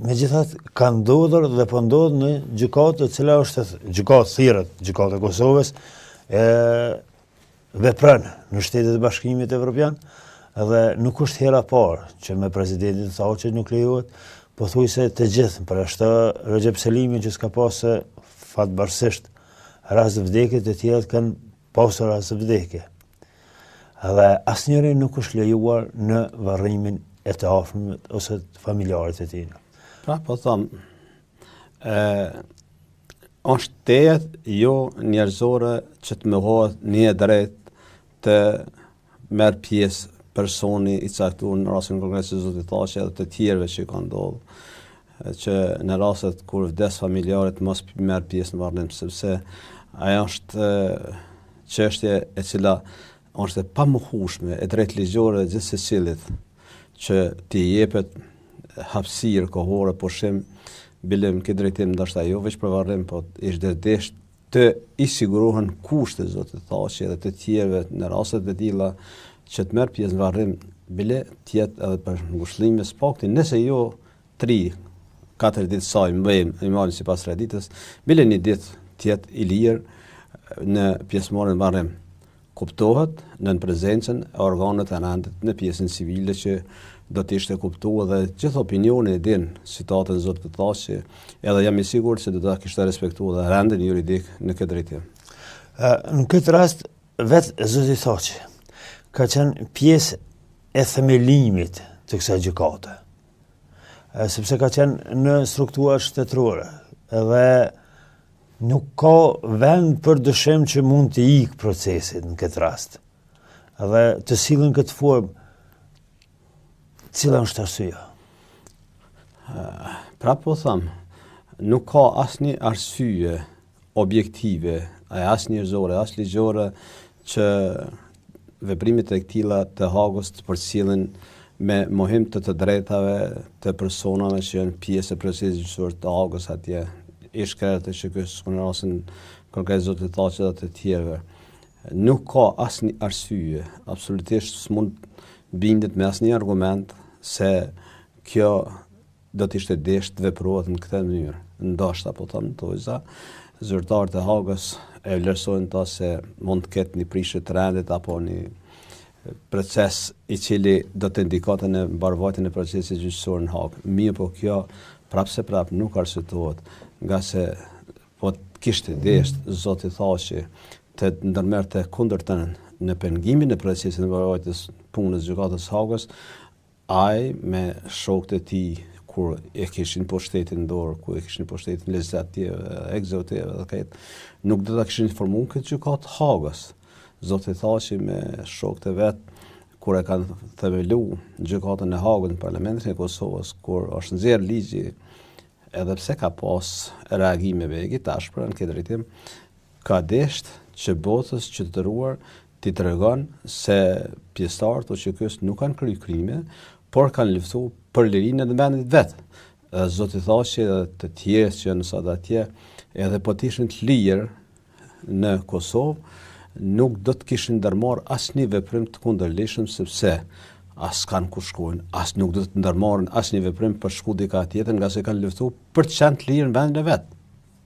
megjithatë ka ndodhur dhe po ndodh në gjykatë e cila është gjykatë thirrët, gjykata e Kosovës vepron në Shtetet e Bashkimit Evropian dhe nuk është hera parë që me presidentin Thaçi nuk lejohet pothuajse të gjithë për ashtë Recep Selimi që s'ka pasë fatbarësisht rast vdekje, të tjerët kanë pasur rast vdekje. Dhe asnjëri nuk është lejuar në varrimin e të afërmit ose të familjarët e tij. Pra po them, është tejet jo njerëzore që të mohohet një drejt të merr pjesë personi i caktuar në rastin konkret se zotit Thaçi edhe të tjerëve që kanë ndodhur që në rastet kur vdes familjarët mos merr pjesë në varrim, sepse ajo është çështje e cila është e pamohueshme e drejt ligjore gjithë secilit që t'i jepet hapësirë kohore pushim bilim këtë drejtim ndoshta jo veç për varrim, po ish të i sigurohen kushtet zotit Thaçi edhe të tjerëve në rastet e tilla që të merr pjesë në varrim, bile tjetë edhe për ngushëllime s'pakti, nëse jo 3-4 ditë saj i marrin sipas traditës, bile një ditë tjetë i lirë në pjesëmarrjen në varrim. Kuptohet në prezencën e organeve të rendit në pjesën civile që do të ishte kuptuar dhe gjithë opinioni e din citatën e zotit Thaçi, edhe jam i sigurt se do ta kishte respektuar dhe rendin juridik në këtë drejtim. Në këtë rast vetë zoti Thaçi ka qenë pjesë e themelimit të kësaj gjykate, sepse ka qenë në struktura shtetërore, edhe nuk ka vend për dyshim që mund të ikë procesit në këtë rast, edhe të sillen këtë formë. Cila është arsyeja? Pra po them, nuk ka asnjë arsye objektive, as njerëzore, as ligjore që veprimet e këtilla të Hagos të përcjellen me mohim të drejtave të personave që janë pjesë e procesit gjyqësor të Hagos atje, ish krerët që kësë në rastin konkret zotit Thaçi dhe të tjerëve. Nuk ka asnjë arsye, absolutisht s'mund bindet me asnjë argument se kjo do të ishte desht të veprohet në këtë mënyrë. Ndoshta po them tojza, zyrtarët e Hagos e vlerësojnë ta se mund të ketë një prishje të rendit apo një proces i cili do të indikote në mbarvajtjen e procesit gjyqësor në Hagë. Mirë po kjo prap nuk arsyetuohet, nga se po kishte desht zoti Thaçi të ndërmerrte kundërtën në pengimin e procesit në mbarvajtjes punës gjykatës Hagës, ai me shokët e tij kur e kishin pushtetin në dorë, kur e kishin pushtetin legislativ, ekzekutiv dhe këtë, nuk do ta kishin informuar këtë gjykatë Hagës. Zoti Thaçi me shokët e vet, kur e kanë themeluar gjykatën e Hagës në Parlamentin e Kosovës, kur është nxjerr ligji, edhe pse ka pas reagime vegjitashpër në këtë drejtim, ka desht që botës qytetëruar t'i tregon se pjesëtarët o QK-s nuk kanë kryer krime, por kanë luftuar për lirinë e vendit vet. Zoti Thaçi dhe të tjerë që janë sot atje, edhe po të ishin të lirë në Kosovë, nuk do të kishin ndërmarrë asnjë veprim të kundërligjshëm, sepse as kanë ku shkojnë, as nuk do të ndërmarrin asnjë veprim për shku dika tjetër, nga se kanë luftuar për të qenë të lirë në vendin e vet.